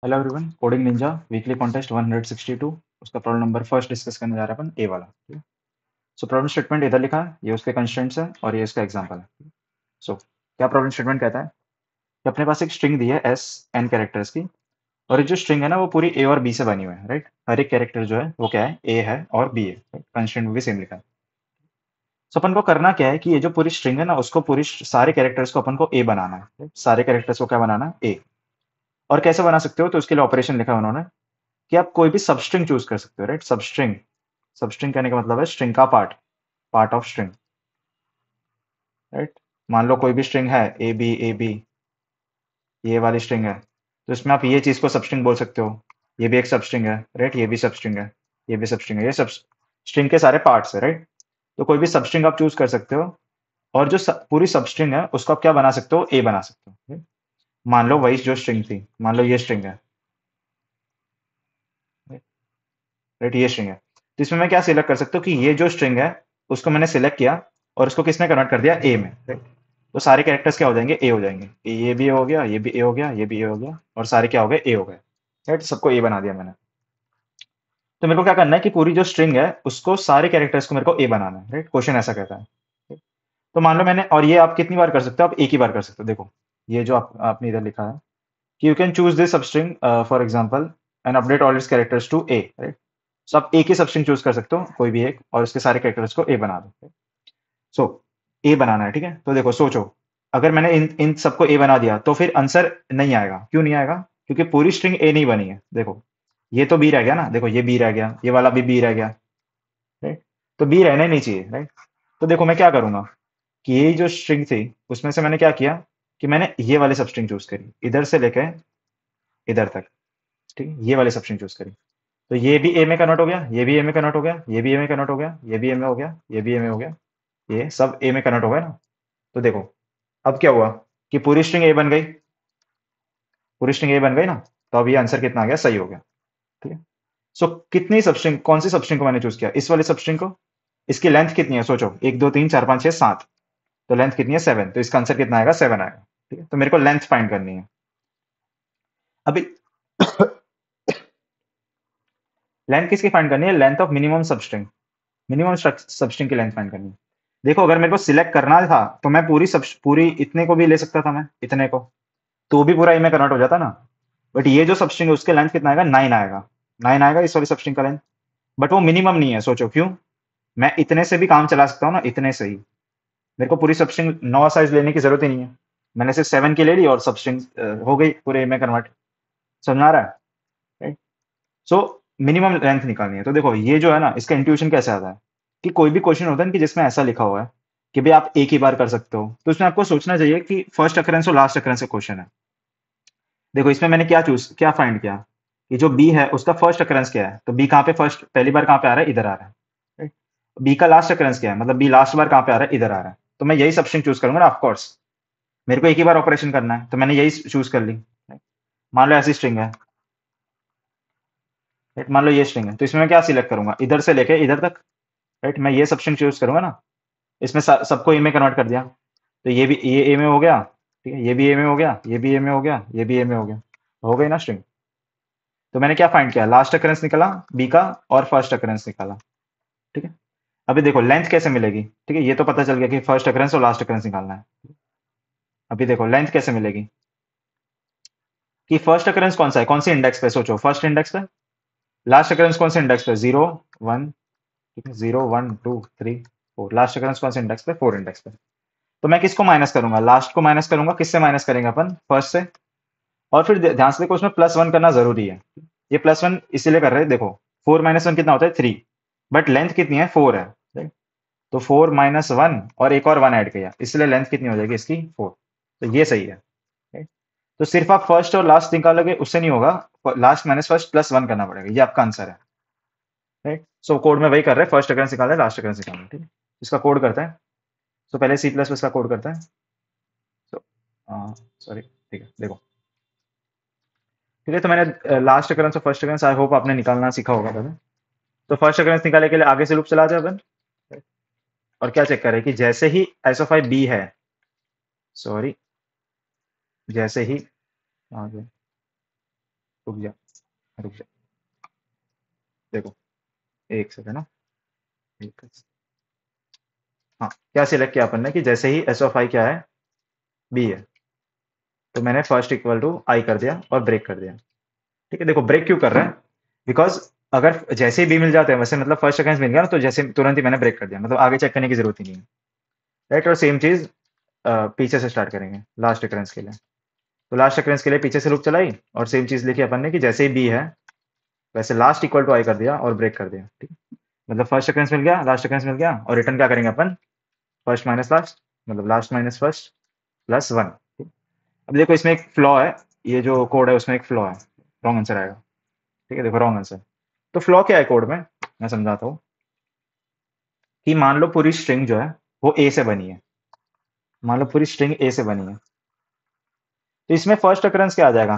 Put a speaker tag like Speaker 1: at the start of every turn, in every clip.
Speaker 1: Hello everyone, coding Ninja weekly contest 162 उसका problem number first discuss करने जा रहा है अपन ए वाला। ठीक है। सो प्रॉब्लम स्टेटमेंट इधर लिखा है, ये उसके कंस्ट्रेंट्स है और ये इसका एग्जांपल है। सो क्या प्रॉब्लम स्टेटमेंट कहता है कि अपने पास एक स्ट्रिंग दी है एस एन कैरेक्टर्स की, और ये जो स्ट्रिंग है ना वो पूरी ए और बी से बनी हुई है। राइट, हर एक कैरेक्टर जो है वो क्या है, ए है और बी है। कंस्ट्रेंट में भी सेम लिखा है। सो अपन को करना क्या है कि ये जो पूरी स्ट्रिंग है ना उसको पूरी सारे कैरेक्टर्स को अपन को ए बनाना है। right? सारे कैरेक्टर्स को क्या बनाना है, ए। और कैसे बना सकते हो, तो उसके लिए ऑपरेशन लिखा है उन्होंने कि आप कोई भी सबस्ट्रिंग चूज कर सकते हो। Right, substring. सबस्ट्रिंग कहने का मतलब है स्ट्रिंग का part, part of string. Right, मान लो कोई भी स्ट्रिंग है ए बी, ये वाली स्ट्रिंग है, तो इसमें आप ये चीज को सबस्ट्रिंग बोल सकते हो। ये भी एक सबस्ट्रिंग है। राइट, ये भी सबस्ट्रिंग है, ये भी सबस्ट्रिंग है, ये सब स्ट्रिंग के सारे पार्ट्स है। राइट, तो कोई भी सबस्ट्रिंग आप चूज कर सकते हो, और जो पूरी सबस्ट्रिंग है उसको आप क्या बना सकते हो, ए बना सकते हो। right? मान लो वही जो स्ट्रिंग थी, मान लो ये स्ट्रिंग है। राइट, ये स्ट्रिंग है, तो इसमें मैं क्या सिलेक्ट कर सकता हूँ कि ये जो स्ट्रिंग है उसको मैंने सिलेक्ट किया और उसको किसने कन्वर्ट कर दिया, ए में। राइट, तो सारे कैरेक्टर्स क्या हो जाएंगे, ए हो जाएंगे। ये भी ए हो गया, ये भी ए हो गया, ये भी ए हो गया, और सारे क्या हो गए, ए हो गए। राइट, सबको ए बना दिया मैंने। तो मेरे को क्या करना है कि पूरी जो स्ट्रिंग है उसको सारे कैरेक्टर्स को मेरे को ए बनाना है। राइट, क्वेश्चन ऐसा कहता है। तो मान लो मैंने, और ये आप कितनी बार कर सकते हो, आप एक ही बार कर सकते हो। देखो ये जो आपने इधर लिखा है कि you can choose this substring for example and update all its characters to a. Right, so आप एक ही सबस्ट्रिंग चूज कर सकते हो, कोई भी एक, और उसके सारे कैरेक्टर्स को ए बना दो। सो ए बनाना है। ठीक है, तो देखो सोचो, अगर मैंने इन इन सबको ए बना दिया तो फिर आंसर नहीं आएगा। क्यों नहीं आएगा, क्योंकि पूरी स्ट्रिंग ए नहीं बनी है। देखो ये तो बी रह गया ना, देखो ये बी रह गया, ये वाला भी बी रह गया। राइट, तो बी रहना ही नहीं चाहिए। राइट, तो देखो मैं क्या करूंगा कि ये जो स्ट्रिंग थी उसमें से मैंने क्या किया कि मैंने ये वाली सब स्ट्रिंग चूज करी, इधर से लेके इधर तक। ठीक है, ये वाली सब स्ट्रिंग चूज करी, तो ये भी ए में कन्वर्ट हो गया, ये भी ए में कन्वर्ट हो गया, ये भी ए में कन्वर्ट हो गया, ये भी ए में हो गया, ये भी ए में हो गया, ये सब ए में कन्वर्ट हो गया ना। तो देखो अब क्या हुआ कि पूरी स्ट्रिंग ए बन गई, पूरी स्ट्रिंग ए बन गई ना। तो अब ये आंसर कितना आ गया, सही हो गया। ठीक है, सो कितनी सबस्ट्रिंग, कौन सी सबस्ट्रिंग को मैंने चूज किया, इस वाली सबस्ट्रिंग को। इसकी लेंथ कितनी है, सोचो, 1 2 3 4 5 6 7, तो लेंथ कितनी है, 7, तो इसका आंसर कितना आएगा, 7 आएगा। ठीक है, तो मेरे को लेंथ फाइंड करनी है अभी। लेंथ किसकी फाइंड करनी है, length of minimum substring, minimum substring की लेंथ फाइंड करनी है। देखो अगर मेरे को सिलेक्ट करना था तो मैं पूरी इतने को भी ले सकता था, मैं इतने को, तो भी पूरा ए में कन्वर्ट हो जाता ना। बट ये जो सबस्ट्रिंग है उसके लेंथ कितना आएगा, 9 आएगा। 9 आएगा इस वाली सबस्ट्रिंग का लेंथ। बट वो मिनिमम नहीं है, सोचो क्यों। मैं इतने से भी काम चला सकता हूँ ना, इतने से ही। मेरे को पूरी सबस्ट्रिंग 9 साइज लेने की जरूरत ही नहीं है। मैंने सिर्फ 7 की ले ली और सबस्ट्रिंग हो गई पूरे ए में कन्वर्ट। समझ में आ रहा है, राइट। सो मिनिमम लेंथ निकालनी है। तो देखो ये जो है ना, इसका इंट्यूशन कैसे आता है कि कोई भी क्वेश्चन होता है ना कि जिसमें ऐसा लिखा हुआ है कि भाई आप एक ही बार कर सकते हो, तो उसमें आपको सोचना चाहिए कि फर्स्ट अकरेंस और लास्ट अकरेंस का क्वेश्चन है। देखो इसमें मैंने क्या फाइंड किया कि जो बी है उसका फर्स्ट अकरेंस क्या है, तो बी कहाँ पे फर्स्ट, पहली बार कहाँ पे आ रहा है, इधर आ रहा है। राइट, बी का लास्ट अकरेंस क्या है, मतलब बी लास्ट बार कहाँ पे आ रहा है, इधर आ रहा है। तो मैं यही सबस्ट्रिंग चूज करूंगा ना, ऑफकोर्स। मेरे को एक ही बार ऑपरेशन करना है, तो मैंने यही चूज कर ली। Right? मान लो ऐसी स्ट्रिंग है। राइट, मान लो ये स्ट्रिंग है, तो इसमें मैं क्या सिलेक्ट करूंगा, इधर से लेके इधर तक। राइट, मैं ये सबस्ट्रिंग चूज करूंगा ना, इसमें सबको ए में कन्वर्ट कर दिया, तो ये भी ये ए में हो गया। ठीक है, ये भी ए में हो गया, ये भी ए में हो गया, ये भी ए में हो गया, हो गई ना स्ट्रिंग। तो मैंने क्या फाइंड किया, लास्ट अकरेंस निकाला बी का और फर्स्ट अकरेंस निकाला। ठीक है, अभी देखो लेंथ कैसे मिलेगी। ठीक है, ये तो पता चल गया कि फर्स्ट अकरेंस और लास्ट अकरेंस निकालना है। अभी देखो लेंथ कैसे मिलेगी कि फर्स्ट अकरेंस कौन सा है, कौन सी इंडेक्स पे, सोचो फर्स्ट इंडेक्स पे। लास्ट अकरेंस कौन से इंडेक्स पे, 0 1। ठीक है, 0 1 2 3 4, लास्ट अकरेंस कौन से इंडेक्स पे, 4 इंडेक्स पे। तो मैं किसको माइनस करूंगा, लास्ट को माइनस करूंगा, किससे माइनस करेंगे अपन, फर्स्ट से। और फिर ध्यान से देखो उसमें +1 करना जरूरी है। ये +1 इसीलिए कर रहे हैं, देखो 4 - 1 कितना होता है, 3। बट लेंथ कितनी है, 4 है। right? तो 4 - 1 और एक और 1 ऐड किया, इसलिए लेंथ कितनी हो जाएगी इसकी, 4। तो ये सही है। right? तो सिर्फ आप फर्स्ट और लास्ट निकालोगे उससे नहीं होगा, लास्ट माइनस फर्स्ट +1 करना पड़ेगा, ये आपका आंसर है। राइट, सो कोड में वही कर रहे हैं, फर्स्ट अकरेंस निकाल रहे हैं, लास्ट अकरेंस निकाल रहे हैं। ठीक है, इसका कोड करते हैं। तो पहले C++ का कोड करते हैं। सो सॉरी, ठीक है, देखो। ठीक है, तो मैंने लास्ट अकरेंस और फर्स्ट अकरेंस आई होप आपने निकालना सीखा होगा पहले। तो फर्स्ट अकरेंस निकालने के लिए आगे से लूप चला जाए अपन, और क्या चेक करें कि जैसे ही s ऑफ i b है, सॉरी, जैसे ही आगे रुक जा, रुक जा, देखो एक सेकंड ना, एक हाँ, क्या सिलेक्ट किया अपन ने कि जैसे ही एस ऑफ आई क्या है, बी है, तो मैंने फर्स्ट इक्वल टू आई कर दिया और ब्रेक कर दिया। ठीक है, देखो ब्रेक क्यों कर रहे हैं, बिकॉज अगर जैसे ही बी मिल जाते हैं वैसे मतलब फर्स्ट सेकंड मिल गया ना, तो जैसे तुरंत ही मैंने ब्रेक कर दिया, मतलब आगे चेक करने की जरूरत ही नहीं है। राइट, और सेम चीज पीछे से स्टार्ट करेंगे लास्ट रिकरेंस के लिए। तो लास्ट रिकरेंस के लिए पीछे से लूप चलाई और सेम चीज लिखी अपन ने कि जैसे ही बी है वैसे लास्ट इक्वल टू आई कर दिया और ब्रेक कर दिया। ठीक है, मतलब फर्स्ट सीक्वेंस मिल गया, लास्ट सीक्वेंस मिल गया, और रिटर्न क्या करेंगे अपन, फर्स्ट माइनस लास्ट, मतलब last minus first plus one. अब देखो इसमें एक फ्लॉ है, ये जो कोड है उसमें एक फ्लॉ है, रॉन्ग आंसर आएगा। ठीक है, देखो रॉन्ग आंसर। तो फ्लॉ क्या है कोड में, मैं समझाता हूँ कि मान लो पूरी स्ट्रिंग जो है वो ए से बनी है, मान लो पूरी स्ट्रिंग ए से बनी है, तो इसमें फर्स्ट अकरेंस क्या आ जाएगा,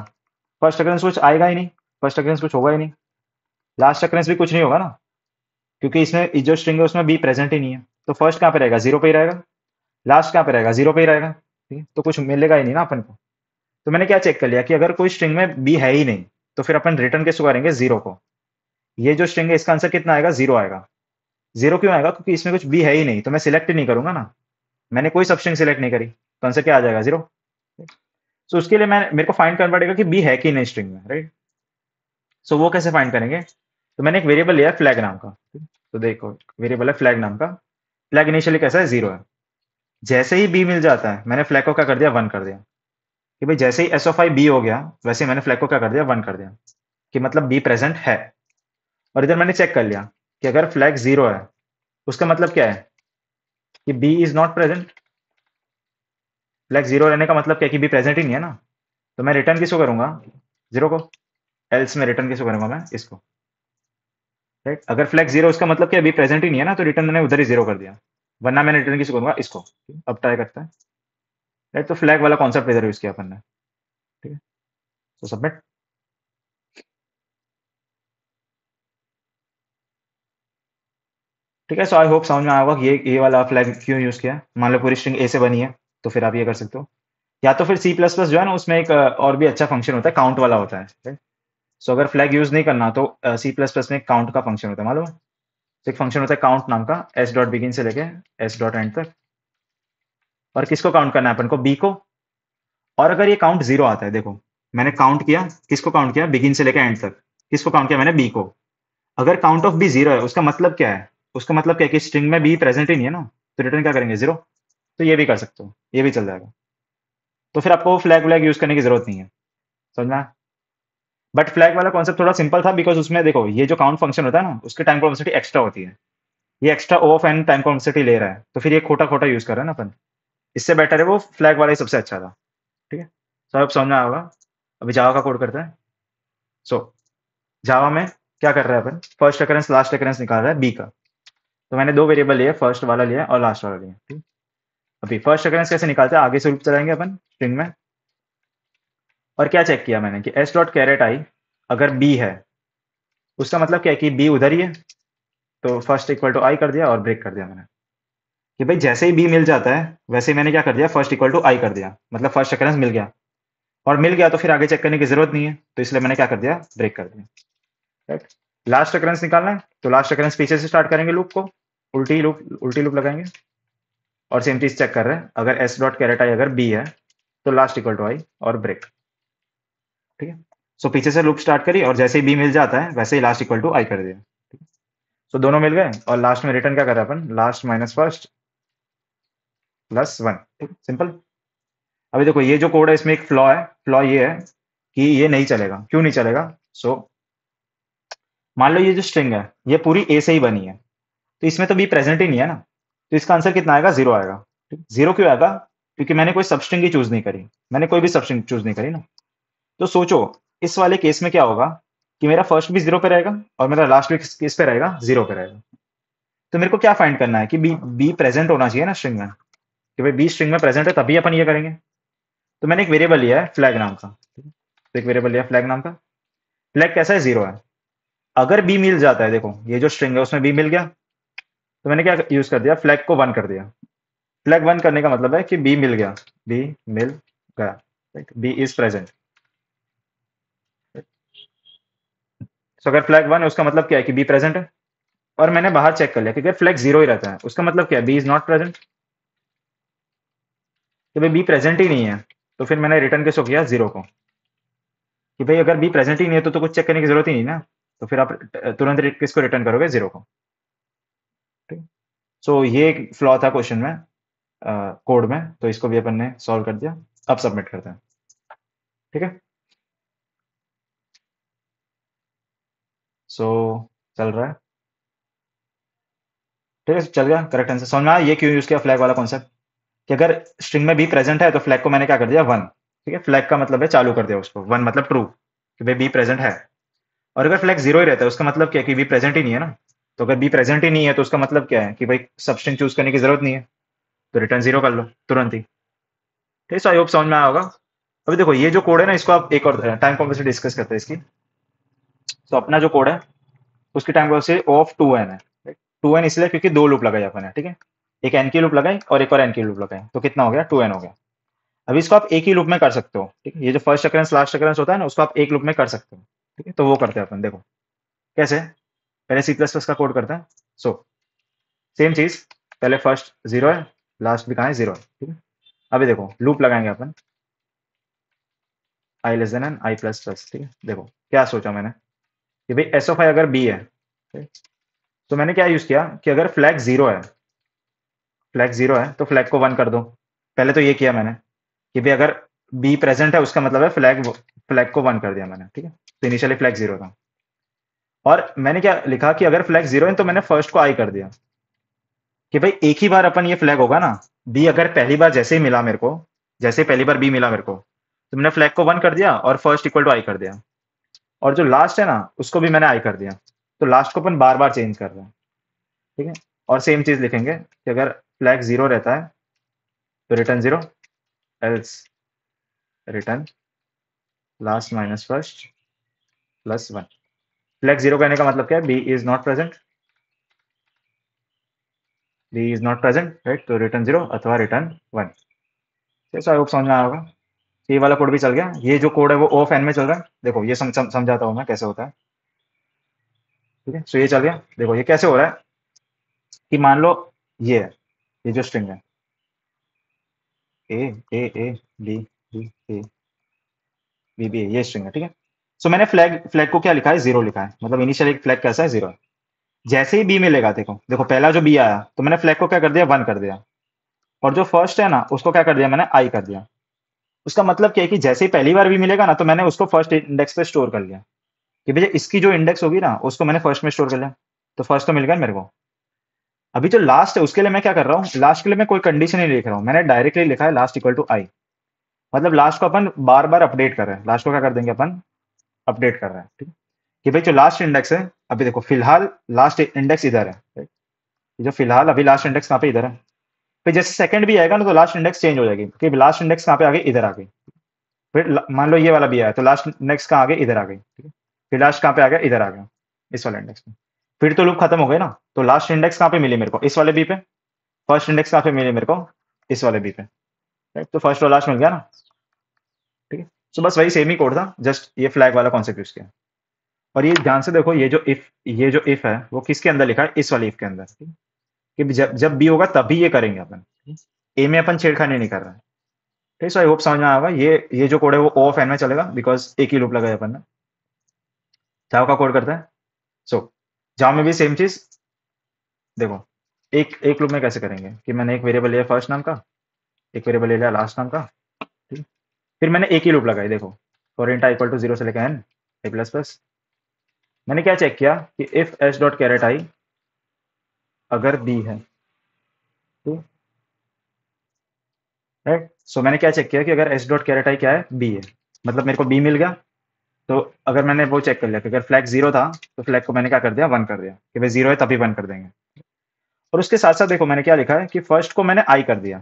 Speaker 1: फर्स्ट अकरेंस कुछ आएगा ही नहीं, फर्स्ट अकरेंस कुछ होगा ही नहीं, लास्ट अकरेंस भी कुछ नहीं होगा ना, क्योंकि इसमें जो स्ट्रिंग है उसमें बी प्रेजेंट ही नहीं है, तो फर्स्ट कहाँ पे रहेगा, जीरो पे ही रहेगा, लास्ट कहाँ पे रहेगा, जीरो पे ही रहेगा। ठीक है, तो कुछ मिलेगा ही नहीं ना अपन को। तो मैंने क्या चेक कर लिया कि अगर कोई स्ट्रिंग में बी है ही नहीं, तो फिर अपन रिटर्न किसको करेंगे, जीरो को। ये जो स्ट्रिंग है इसका आंसर कितना आएगा, जीरो आएगा। जीरो क्यों आएगा, क्योंकि इसमें कुछ बी है ही नहीं, तो मैं सिलेक्ट ही नहीं करूंगा ना, मैंने कोई सब स्ट्रिंग सिलेक्ट नहीं करी, तो आंसर क्या आ जाएगा, जीरो। सो उसके लिए मैं मेरे को फाइंड करना पड़ेगा कि बी है कि नहीं स्ट्रिंग में, राइट। सो वो कैसे फाइंड करेंगे, तो मैंने एक वेरिएबल लिया है फ्लैग नाम का। तो देखो वेरिएबल है फ्लैग नाम का, फ्लैग इनिशियली कैसा है, जीरो है। जैसे ही बी मिल जाता है मैंने फ्लैग को क्या कर दिया, वन कर दिया, कि भाई जैसे ही एस ऑफ आई बी हो गया वैसे ही मैंने फ्लैग को क्या कर दिया, वन कर दिया, कि मतलब बी प्रेजेंट है। और इधर मैंने चेक कर लिया कि अगर फ्लैग जीरो है उसका मतलब क्या है, कि B is not present. Flag zero रहने का मतलब क्या है, कि बी प्रेजेंट ही नहीं है ना, तो मैं रिटर्न किसको करूंगा, जीरो को। एल्स में रिटर्न किसको करूंगा, मैं इसको। राइट, अगर फ्लैग जीरो उसका मतलब क्या, अभी प्रेजेंट ही नहीं है ना, तो रिटर्न मैंने उधर ही जीरो कर दिया, वरना मैंने रिटर्न किसको करूंगा, इसको। अब ट्राई करते हैं। राइट, तो फ्लैग वाला कॉन्सेप्ट इधर यूज किया अपन ने। ठीक है, तो सबमिट। ठीक है, सो आई होप समझ में आया होगा कि ये वाला फ्लैग क्यों यूज किया है। मान लो पूरी स्ट्रिंग ए से बनी है, तो फिर आप ये कर सकते हो, या तो फिर सी प्लस प्लस जो है ना उसमें एक और भी अच्छा फंक्शन होता है, काउंट वाला होता है। सो अगर फ्लैग यूज नहीं करना तो सी प्लस प्लस में काउंट का फंक्शन होता है, मालूम है। तो एक फंक्शन होता है काउंट नाम का, एस डॉट बिगिन से लेके एस डॉट एंड तक, और किसको काउंट करना है अपन को, बी को। और अगर ये काउंट जीरो आता है, देखो मैंने काउंट किया, किसको काउंट किया, बिगिन से लेकर एंड तक, किसको काउंट किया मैंने, बी को। अगर काउंट ऑफ बी जीरो है उसका मतलब क्या है, उसका मतलब क्या है कि स्ट्रिंग में बी प्रेजेंट ही नहीं है ना, तो रिटर्न क्या करेंगे, जीरो। तो ये भी कर सकते हो, ये भी चल जाएगा। तो फिर आपको फ्लैग व्लैग यूज करने की जरूरत नहीं है, समझना। बट फ्लैग वाला कॉन्सेप्ट थोड़ा सिंपल था, बिकॉज उसमें देखो ये जो काउंट फंक्शन होता है ना उसकी टाइम कॉम्प्लेक्सिटी एक्स्ट्रा होती है, ये extra O of N time complexity ले रहा है, तो फिर ये खोटा खोटा यूज कर रहा है ना अपन। इससे बेटर है वो फ्लैग वाला ही सबसे अच्छा था। ठीक है, तो अब समझ में आया होगा। अभी जावा का कोड करते हैं। सो जावा में क्या कर रहा है अपन, फर्स्ट अकरेंस लास्ट अकरेंस निकाल रहा है बी का। तो मैंने दो वेरिएबल लिए, फर्स्ट वाला लिया और लास्ट वाला लिया। ठीक, अभी फर्स्ट अकरेंस कैसे निकालते हैं, आगे से लूप चलाएंगे अपन स्ट्रिंग में। और क्या चेक किया मैंने कि एस डॉट कैरेट आई अगर बी है, उसका मतलब क्या है कि बी उधर ही है, तो फर्स्ट इक्वल टू आई कर दिया और ब्रेक कर दिया मैंने, कि भाई जैसे ही बी मिल जाता है वैसे ही मैंने क्या कर दिया, फर्स्ट इक्वल टू आई कर दिया, मतलब फर्स्ट अकरेंस मिल गया। और मिल गया तो फिर आगे चेक करने की जरूरत नहीं है, तो इसलिए मैंने क्या कर दिया, ब्रेक कर दिया। राइट, लास्ट अकरेंस निकालना है, तो लास्ट अकरेंस पीछे से स्टार्ट करेंगे लूप को, उल्टी लूप लगाएंगे। और सेम चीज चेक कर रहे हैं, अगर एस डॉट कैरेट आई अगर बी है तो लास्ट इक्वल टू आई और ब्रेक। ठीक है, सो पीछे से लूप स्टार्ट करी और जैसे ही बी मिल जाता है वैसे ही लास्ट इक्वल टू आई कर दिया। ठीक है, सो दोनों मिल गए और लास्ट में रिटर्न क्या कर रहा है अपन, last minus first plus one. ठीक, सिंपल। अभी देखो ये जो कोड है इसमें एक फ्लॉ है, फ्लॉ ये है कि ये नहीं चलेगा, क्यों नहीं चलेगा। सो मान लो ये जो स्ट्रिंग है ये पूरी ए से ही बनी है, तो इसमें तो बी प्रेजेंट ही नहीं है ना, तो इसका आंसर कितना आएगा, जीरो आएगा। ठीक, जीरो क्यों आएगा, क्योंकि मैंने कोई सबस्ट्रिंग ही चूज नहीं करी, मैंने कोई भी सबस्ट्रिंग चूज नहीं करी ना। तो सोचो इस वाले केस में क्या होगा, कि मेरा फर्स्ट भी जीरो पे रहेगा और मेरा लास्ट भी किस पे रहेगा, जीरो पे रहेगा। तो मेरे को क्या फाइंड करना है कि बी बी प्रेजेंट होना चाहिए ना स्ट्रिंग में, कि भाई बी स्ट्रिंग में प्रेजेंट है तभी अपन ये करेंगे। तो मैंने एक वेरिएबल लिया है फ्लैग नाम का। ठीक है? तो एक वेरिएबल लिया फ्लैग नाम का, फ्लैग कैसा है, जीरो है। अगर बी मिल जाता है, देखो ये जो स्ट्रिंग है उसमें बी मिल गया, तो मैंने क्या यूज कर दिया, फ्लैग को वन कर दिया। फ्लैग वन करने का मतलब है कि बी मिल गया, बी मिल गया, बी इज प्रेजेंट। सो अगर फ्लैग 1 है उसका मतलब क्या है कि बी प्रेजेंट है, और मैंने बाहर चेक कर लिया कि अगर फ्लैग 0 ही रहता है उसका मतलब क्या है, बी इज नॉट प्रेजेंट, कि भाई बी प्रेजेंट ही नहीं है। तो फिर मैंने रिटर्न किसको किया, 0 को, कि भाई अगर बी प्रेजेंट ही नहीं है तो कुछ चेक करने की जरूरत ही नहीं ना। तो फिर आप तुरंत किसको रिटर्न करोगे, 0 को। ठीक। सो ये एक फ्लॉ था क्वेश्चन में, कोड में, तो इसको भी अपन ने सॉल्व कर दिया। अब सबमिट करते हैं। ठीक है। सो चल रहा है। ठीक है, चल गया, करेक्ट आंसर समझ में आया ये क्यों यूज किया फ्लैग वाला कॉन्सेप्ट, कि अगर स्ट्रिंग में बी प्रेजेंट है तो फ्लैग को मैंने क्या कर दिया, 1। ठीक है, फ्लैग का मतलब है चालू कर दिया उसको, 1 मतलब ट्रू, कि भाई बी प्रेजेंट है। और अगर फ्लैग 0 ही रहता है उसका मतलब क्या है कि बी प्रेजेंट ही नहीं है ना। तो अगर बी प्रेजेंट ही नहीं है तो उसका मतलब क्या है कि भाई सब स्ट्रिंग चूज करने की जरूरत नहीं है, तो रिटर्न 0 कर लो तुरंत ही। ठीक है, सो आई होप समझ में आया होगा। अभी देखो ये जो कोड है ना, इसको आप एक और टाइम कॉम्प्लेक्सिटी डिस्कस करते हैं इसकी। तो अपना जो कोड है उसकी टाइम कॉम्प्लेक्सिटी ऑफ 2n है। 2n इसलिए क्योंकि दो लूप लगाई अपन ने, ठीक है, एक n की लूप लगाई और एक और n की लूप लगाई, तो कितना हो गया, 2n हो गया। अभी इसको आप एक ही लूप में कर सकते हो, ठीक है, ये जो फर्स्ट अकरेंस लास्ट अकरेंस होता है ना उसको आप एक लूप में कर सकते हो। ठीक है, तो वो करते हैं अपन, देखो कैसे। पहले सी प्लस प्लस का कोड करते हैं। सो सेम चीज, पहले फर्स्ट 0 है, लास्ट भी कहाँ है, 0 है। ठीक है, अभी देखो लूप लगाएंगे अपन, आई लेस देन एन आई प्लस प्लस। ठीक है, देखो क्या सोचा मैंने कि भाई एस ऑफ आई अगर बी है, ठीक है, तो मैंने क्या यूज किया कि अगर फ्लैग 0 है, फ्लैग 0 है तो फ्लैग को 1 कर दो। पहले तो ये किया मैंने कि भाई अगर बी प्रेजेंट है उसका मतलब है फ्लैग, फ्लैग को 1 कर दिया मैंने। ठीक है, तो इनिशियली फ्लैग 0 था, और मैंने क्या लिखा कि अगर फ्लैग 0 है तो मैंने फर्स्ट को आई कर दिया, कि भाई एक ही बार अपन ये फ्लैग होगा ना, बी अगर पहली बार जैसे ही मिला मेरे को, जैसे पहली बार बी मिला मेरे को, तो मैंने फ्लैग को 1 कर दिया और फर्स्ट इक्वल टू आई कर दिया, और जो लास्ट है ना उसको भी मैंने आई कर दिया। तो लास्ट को अपन बार बार चेंज कर रहे हैं। ठीक है, और सेम चीज लिखेंगे कि अगर फ्लैग 0 रहता है तो return 0, else return last minus first plus 1। Flag 0 कहने का मतलब क्या है, B is not present, B is not present, right, तो रिटर्न 0 अथवा रिटर्न 1। आई होप समझ में आया होगा। ये वाला कोड भी चल गया, ये जो कोड है वो ऑफ एन में चल रहा है, देखो ये समझाता हूँ मैं कैसे होता है। ठीक है, सो ये चल गया, देखो ये कैसे हो रहा है, कि मान लो ये है, ये जो स्ट्रिंग है a a a b b a b b, ये स्ट्रिंग है। ठीक है, सो मैंने फ्लैग फ्लैग को क्या लिखा है, 0 लिखा है, मतलब इनिशियल एक फ्लैग कैसा है, 0 है। जैसे ही बी मिलेगा, देखो देखो पहला जो बी आया तो मैंने फ्लैग को क्या कर दिया, 1 कर दिया, और जो फर्स्ट है ना उसको क्या कर दिया मैंने, आई कर दिया। उसका मतलब क्या है कि जैसे ही पहली बार भी मिलेगा ना तो मैंने उसको फर्स्ट इंडेक्स पे स्टोर कर लिया, कि भैया इसकी जो इंडेक्स होगी ना उसको मैंने फर्स्ट में स्टोर कर लिया, तो फर्स्ट तो मिल गया मेरे को। अभी जो लास्ट है उसके लिए मैं क्या कर रहा हूँ, लास्ट के लिए मैं कोई कंडीशन नहीं लिख रहा हूँ, मैंने डायरेक्टली लिखा है लास्ट इक्वल टू आई। मतलब लास्ट को अपन बार बार अपडेट कर रहे हैं, लास्ट को क्या कर देंगे अपन, अपडेट कर रहे हैं। ठीक है, कि भाई जो लास्ट इंडेक्स है, अभी देखो फिलहाल लास्ट इंडेक्स इधर है, right? जो फिलहाल अभी लास्ट इंडेक्स कहाँ पे, इधर है। फिर जैसे सेकंड भी आएगा ना तो लास्ट इंडेक्स चेंज हो जाएगी, कि लास्ट इंडेक्स कहाँ पे आ गई, इधर आ गई। फिर मान लो ये वाला भी आया तो लास्ट इंडेक्स कहाँ आ गई, इधर आ गई। ठीक है, फिर लास्ट कहाँ पे आ गया, इधर आ गया, इस वाले इंडेक्स में। फिर तो लूप खत्म हो गए ना, तो लास्ट इंडेक्स कहाँ पे मिली मेरे को, इस वाले बी पे। फर्स्ट इंडेक्स कहाँ पे मिली मेरे को, इस वाले बी पे, राइट, तो फर्स्ट और लास्ट मिल गया ना। ठीक है, तो बस वही सेम ही कोड था, जस्ट ये फ्लैग वाला कॉन्सेप्ट यूज किया। और ये ध्यान से देखो, ये जो इफ है वो किसके अंदर लिखा है, इस वाले इफ के अंदर। ठीक है? कि जब जब बी होगा तभी ये करेंगे अपन, ए में अपन छेड़खानी नहीं कर रहे हैं। ठीक है, सो आई होप समझ में आएगा। ये जो कोड है वो ओ ऑफ एन में चलेगा, बिकॉज एक ही लूप लगाया अपन ने। जावा का कोड करते हैं। सो जावा में भी सेम चीज, देखो एक एक लूप में कैसे करेंगे, कि मैंने एक वेरिएबल लिया फर्स्ट नाम का, एक वेरिएबल ले लिया लास्ट नाम का। ठीक, फिर मैंने एक ही लूप लगाई, देखो for int i equal to 0 से लेकर एन आई प्लस प्लस। मैंने क्या चेक किया कि इफ एस डॉट कैरेट आई अगर बी है, ठीक, राइट। सो मैंने क्या चेक किया कि अगर एस डॉट कैरेट आई क्या है, बी है, मतलब मेरे को बी मिल गया। तो अगर मैंने वो चेक कर लिया कि अगर फ्लैग 0 था तो फ्लैग को मैंने क्या कर दिया, 1 कर दिया, कि भाई 0 है तभी 1 कर देंगे। और उसके साथ साथ देखो मैंने क्या लिखा है कि फर्स्ट को मैंने आई कर दिया,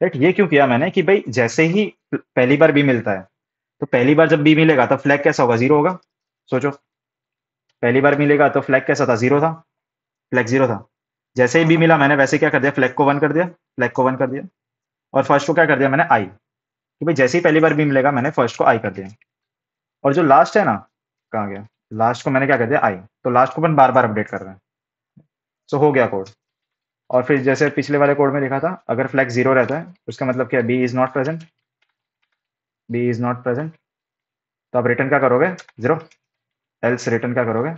Speaker 1: राइट। ये क्यों किया मैंने, कि भाई जैसे ही पहली बार बी मिलता है, तो पहली बार जब बी मिलेगा तो फ्लैग कैसा होगा, 0 होगा। सोचो, पहली बार मिलेगा तो फ्लैग कैसा था, 0 था, फ्लैग 0 था। जैसे ही बी मिला मैंने वैसे क्या कर दिया, फ्लैग को 1 कर दिया, फ्लैग को 1 कर दिया। और फर्स्ट को क्या कर दिया मैंने, आई, कि भाई जैसे ही पहली बार बी मिलेगा मैंने फर्स्ट को आई कर दिया। और जो लास्ट है ना, कहाँ गया, लास्ट को मैंने क्या कर दिया आई, तो लास्ट को अपन बार बार अपडेट कर रहे हैं। सो हो गया कोड। और फिर जैसे पिछले वाले कोड में देखा था, अगर फ्लैग जीरो रहता है उसका मतलब क्या, B is not present, B is not present, तो आप रिटर्न क्या करोगे, जीरो। एल्स रिटर्न क्या करोगे,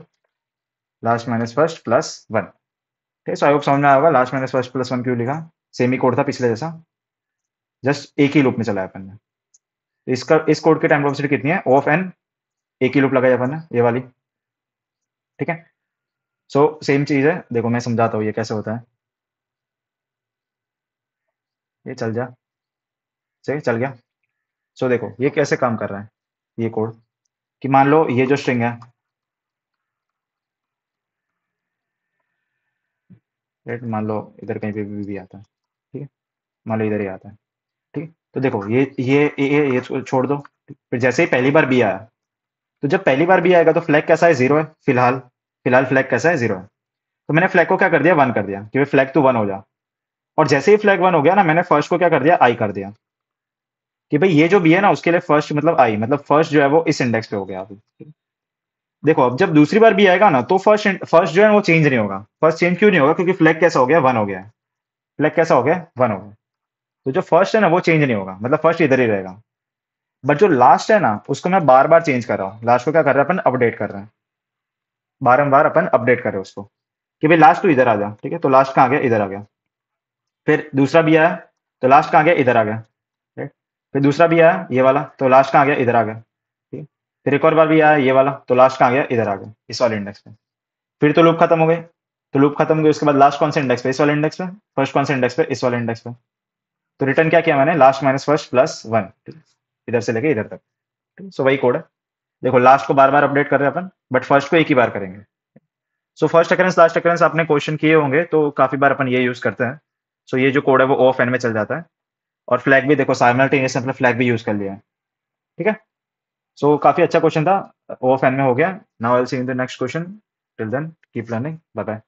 Speaker 1: last minus first plus one. ठीक है, सो आई होप समझ में आया होगा last minus first plus one क्यों लिखा। सेम ही कोड था पिछले जैसा, जस्ट एक ही लूप में चलाया अपन ने। तो इसका इस कोड की टाइम वेलोसिटी कितनी है, ओ ऑफ एन, एक ही लूप लगाई अपन ने ये वाली। ठीक है, सो सेम चीज है, देखो मैं समझाता हूँ ये कैसे होता है। ये चल जा, सही चल गया। सो देखो ये कैसे काम कर रहा है ये कोड, कि मान लो ये जो स्ट्रिंग है, राइट, मान लो इधर कहीं पे भी आता है, ठीक है, मान लो इधर ही आता है, ठीक है। तो देखो ये छोड़ दो। फिर जैसे ही पहली बार बी आया, तो जब पहली बार बी आएगा तो फ्लैग कैसा है, जीरो है फिलहाल। फिलहाल फ्लैग कैसा है, जीरो है। तो मैंने फ्लैग को क्या कर दिया, वन कर दिया, कि फ्लैग तो वन हो जा। और जैसे ही फ्लैग वन हो गया ना, मैंने फर्स्ट को क्या कर दिया, आई कर दिया, कि भाई ये जो बी है ना उसके लिए फर्स्ट मतलब आई, मतलब फर्स्ट जो है वो इस इंडेक्स पे हो गया अभी। देखो अब जब दूसरी बार भी आएगा ना, तो फर्स्ट फर्स्ट जो है वो चेंज नहीं होगा। फर्स्ट चेंज क्यों नहीं होगा, क्योंकि फ्लैग कैसा हो गया, वन हो गया है। फ्लैग कैसा हो गया, वन हो गया। तो जो फर्स्ट है ना वो चेंज नहीं होगा, मतलब फर्स्ट इधर ही रहेगा। बट जो लास्ट है ना, उसको मैं बार बार चेंज कर रहा हूँ। लास्ट को क्या कर रहे हैं अपन, अपडेट कर रहे हैं, बारंबार अपन अपडेट कर रहे हैं उसको, कि भाई लास्ट तो इधर आ जा। ठीक है, तो लास्ट कहाँ गया, इधर आ गया। फिर दूसरा भी आया, तो लास्ट कहाँ गया, इधर आ गया। ठीक? फिर दूसरा भी आया ये वाला, तो लास्ट कहाँ गया, इधर आ गया। ठीक है? फिर एक और बार भी आया ये वाला, तो लास्ट कहाँ गया, इधर आ गया, इस वाले इंडेक्स पे। फिर तो लूप खत्म हो गई। तो लूप खत्म हो गई, उसके बाद लास्ट कौन से इंडेक्स पे, इस वाले इंडेक्स पे। फर्स्ट कौन से इंडेक्स पे, इस वाले इंडेक्स पे। तो रिटर्न क्या किया मैंने, last minus first plus one, इधर से लेके इधर तक। सो वही कोड है। देखो लास्ट को बार बार अपडेट कर रहे हैं अपन, बट फर्स्ट को एक ही बार करेंगे। So first occurrence last occurrence आपने क्वेश्चन किए होंगे, तो काफी बार अपन ये यूज करते हैं। सो ये जो कोड है वो ऑफ एन में चल जाता है। और फ्लैग भी देखो साइमल्टेनियस अपने फ्लैग भी यूज कर लिया है। ठीक है, सो काफी अच्छा क्वेश्चन था, ऑफ एन में हो गया। Now I will see in the next question. Till then keep learning, bye bye.